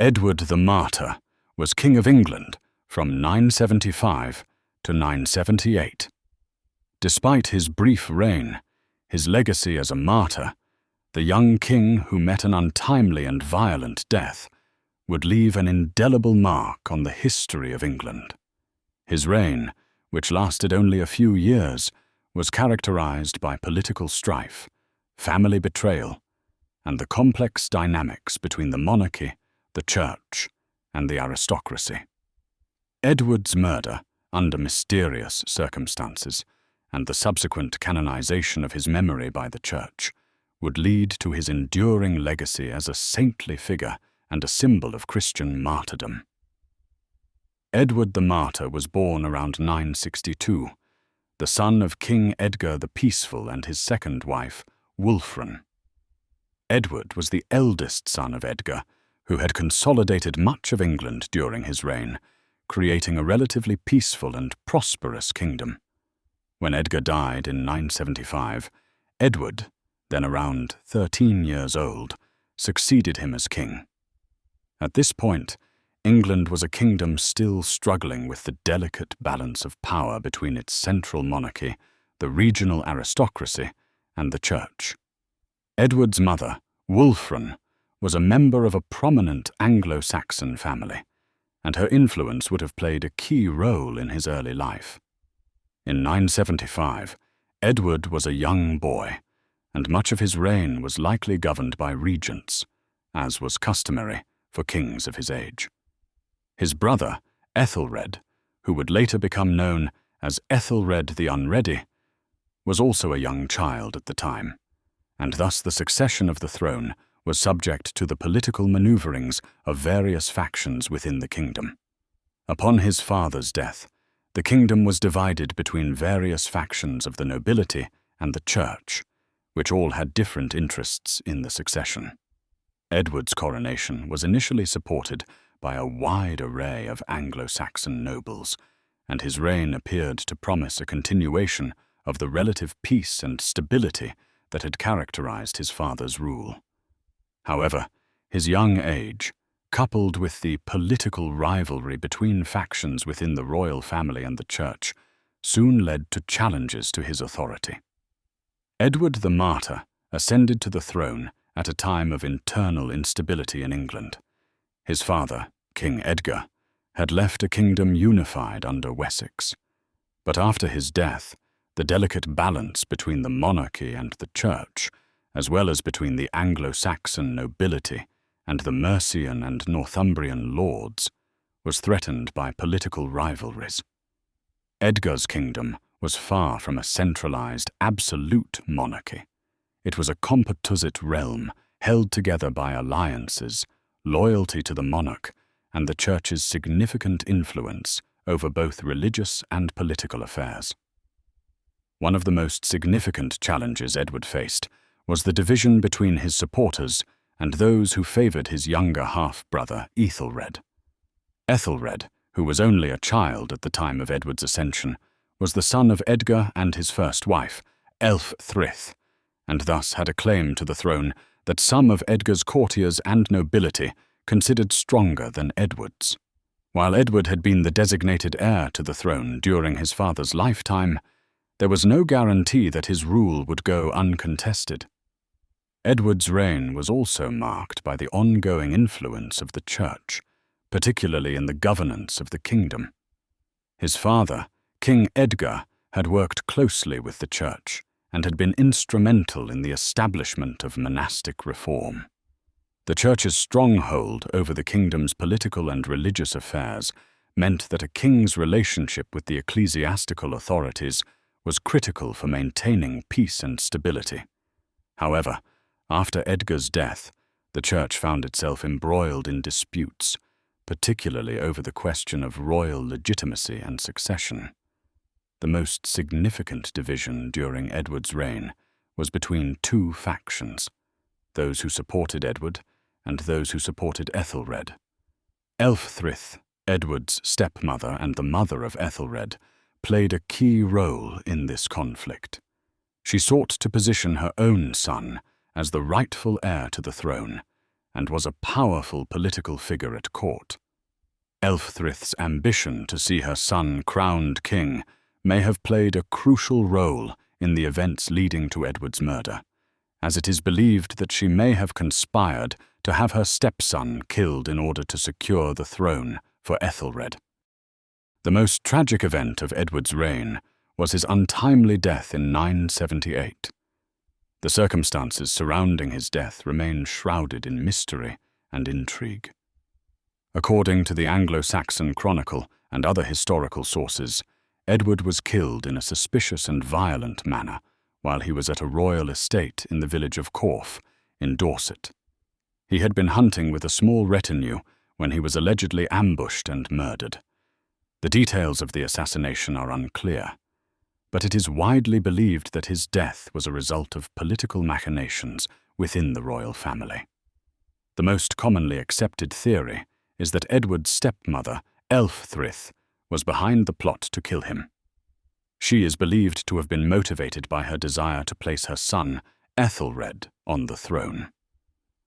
Edward the Martyr was King of England from 975 to 978. Despite his brief reign, his legacy as a martyr, the young king who met an untimely and violent death, would leave an indelible mark on the history of England. His reign, which lasted only a few years, was characterized by political strife, family betrayal, and the complex dynamics between the monarchy, the church, and the aristocracy. Edward's murder, under mysterious circumstances, and the subsequent canonization of his memory by the church, would lead to his enduring legacy as a saintly figure and a symbol of Christian martyrdom. Edward the Martyr was born around 962, the son of King Edgar the Peaceful and his second wife, Wulfrun. Edward was the eldest son of Edgar, who had consolidated much of England during his reign, creating a relatively peaceful and prosperous kingdom. When Edgar died in 975, Edward, then around 13 years old, succeeded him as king. At this point, England was a kingdom still struggling with the delicate balance of power between its central monarchy, the regional aristocracy, and the church. Edward's mother, Wulfrun, was a member of a prominent Anglo-Saxon family, and her influence would have played a key role in his early life. In 975, Edward was a young boy, and much of his reign was likely governed by regents, as was customary for kings of his age. His brother, Ethelred, who would later become known as Ethelred the Unready, was also a young child at the time, and thus the succession of the throne was subject to the political maneuverings of various factions within the kingdom. Upon his father's death, the kingdom was divided between various factions of the nobility and the church, which all had different interests in the succession. Edward's coronation was initially supported by a wide array of Anglo-Saxon nobles, and his reign appeared to promise a continuation of the relative peace and stability that had characterized his father's rule. However, his young age, coupled with the political rivalry between factions within the royal family and the church, soon led to challenges to his authority. Edward the Martyr ascended to the throne at a time of internal instability in England. His father, King Edgar, had left a kingdom unified under Wessex. But after his death, the delicate balance between the monarchy and the church, as well as between the Anglo-Saxon nobility and the Mercian and Northumbrian lords, was threatened by political rivalries. Edgar's kingdom was far from a centralized, absolute monarchy. It was a composite realm held together by alliances, loyalty to the monarch, and the church's significant influence over both religious and political affairs. One of the most significant challenges Edward faced was the division between his supporters and those who favored his younger half-brother, Ethelred. Ethelred, who was only a child at the time of Edward's ascension, was the son of Edgar and his first wife, Ælfthryth, and thus had a claim to the throne that some of Edgar's courtiers and nobility considered stronger than Edward's. While Edward had been the designated heir to the throne during his father's lifetime, there was no guarantee that his rule would go uncontested. Edward's reign was also marked by the ongoing influence of the church, particularly in the governance of the kingdom. His father, King Edgar, had worked closely with the church and had been instrumental in the establishment of monastic reform. The church's stronghold over the kingdom's political and religious affairs meant that a king's relationship with the ecclesiastical authorities was critical for maintaining peace and stability. However, after Edgar's death, the church found itself embroiled in disputes, particularly over the question of royal legitimacy and succession. The most significant division during Edward's reign was between two factions, those who supported Edward and those who supported Ethelred. Ælfthryth, Edward's stepmother and the mother of Ethelred, played a key role in this conflict. She sought to position her own son as the rightful heir to the throne, and was a powerful political figure at court. Elfrith's ambition to see her son crowned king may have played a crucial role in the events leading to Edward's murder, as it is believed that she may have conspired to have her stepson killed in order to secure the throne for Ethelred. The most tragic event of Edward's reign was his untimely death in 978. The circumstances surrounding his death remain shrouded in mystery and intrigue. According to the Anglo-Saxon Chronicle and other historical sources, Edward was killed in a suspicious and violent manner while he was at a royal estate in the village of Corfe, in Dorset. He had been hunting with a small retinue when he was allegedly ambushed and murdered. The details of the assassination are unclear, but it is widely believed that his death was a result of political machinations within the royal family. The most commonly accepted theory is that Edward's stepmother, Elfrith, was behind the plot to kill him. She is believed to have been motivated by her desire to place her son, Ethelred, on the throne.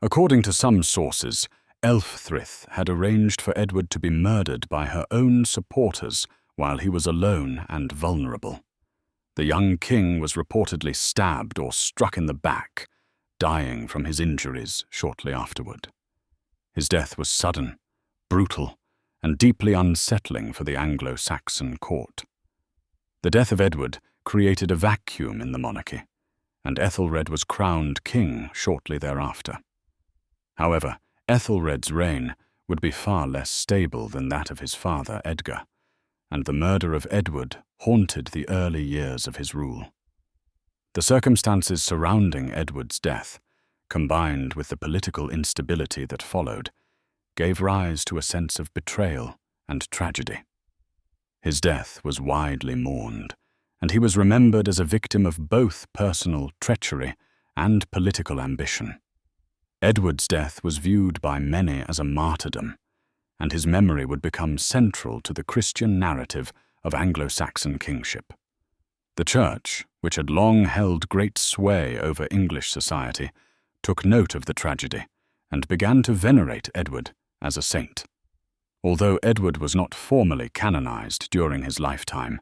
According to some sources, Elfrith had arranged for Edward to be murdered by her own supporters while he was alone and vulnerable. The young king was reportedly stabbed or struck in the back, dying from his injuries shortly afterward. His death was sudden, brutal, and deeply unsettling for the Anglo-Saxon court. The death of Edward created a vacuum in the monarchy, and Ethelred was crowned king shortly thereafter. However, Ethelred's reign would be far less stable than that of his father, Edgar, and the murder of Edward haunted the early years of his rule. The circumstances surrounding Edward's death, combined with the political instability that followed, gave rise to a sense of betrayal and tragedy. His death was widely mourned, and he was remembered as a victim of both personal treachery and political ambition. Edward's death was viewed by many as a martyrdom, and his memory would become central to the Christian narrative of Anglo-Saxon kingship. The Church, which had long held great sway over English society, took note of the tragedy and began to venerate Edward as a saint. Although Edward was not formally canonized during his lifetime,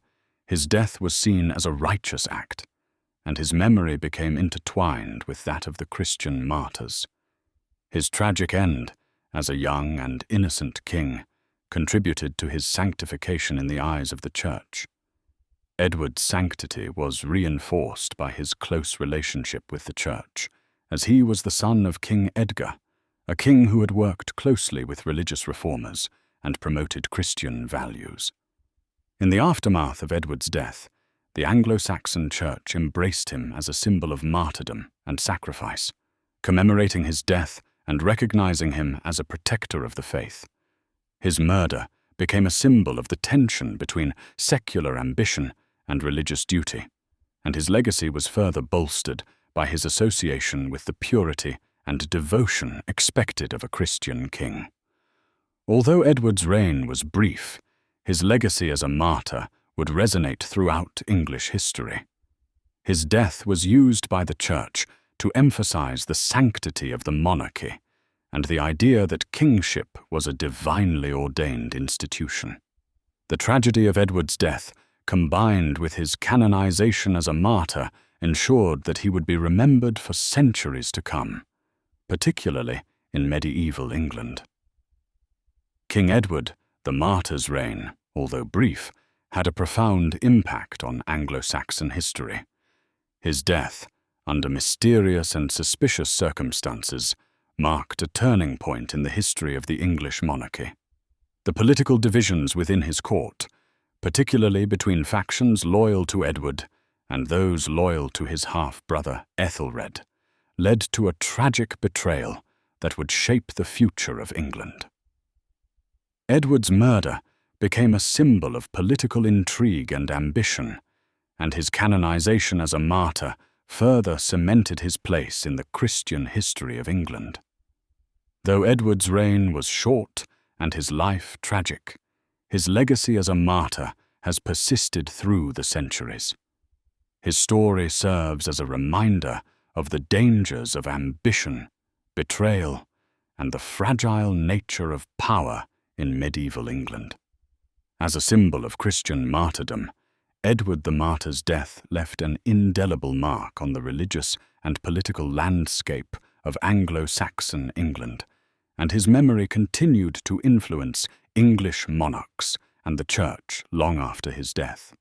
his death was seen as a righteous act, and his memory became intertwined with that of the Christian martyrs. His tragic end, as a young and innocent king, contributed to his sanctification in the eyes of the Church. Edward's sanctity was reinforced by his close relationship with the Church, as he was the son of King Edgar, a king who had worked closely with religious reformers and promoted Christian values. In the aftermath of Edward's death, the Anglo-Saxon Church embraced him as a symbol of martyrdom and sacrifice, commemorating his death and recognizing him as a protector of the faith. His murder became a symbol of the tension between secular ambition and religious duty, and his legacy was further bolstered by his association with the purity and devotion expected of a Christian king. Although Edward's reign was brief, his legacy as a martyr would resonate throughout English history. His death was used by the Church to emphasize the sanctity of the monarchy and the idea that kingship was a divinely ordained institution. The tragedy of Edward's death, combined with his canonization as a martyr, ensured that he would be remembered for centuries to come, particularly in medieval England. King Edward, the martyr's reign, although brief, had a profound impact on Anglo-Saxon history. His death, under mysterious and suspicious circumstances, marked a turning point in the history of the English monarchy. The political divisions within his court, particularly between factions loyal to Edward and those loyal to his half-brother Ethelred, led to a tragic betrayal that would shape the future of England. Edward's murder became a symbol of political intrigue and ambition, and his canonization as a martyr further cemented his place in the Christian history of England. Though Edward's reign was short and his life tragic, his legacy as a martyr has persisted through the centuries. His story serves as a reminder of the dangers of ambition, betrayal, and the fragile nature of power in medieval England. As a symbol of Christian martyrdom, Edward the Martyr's death left an indelible mark on the religious and political landscape of Anglo-Saxon England, and his memory continued to influence English monarchs and the Church long after his death.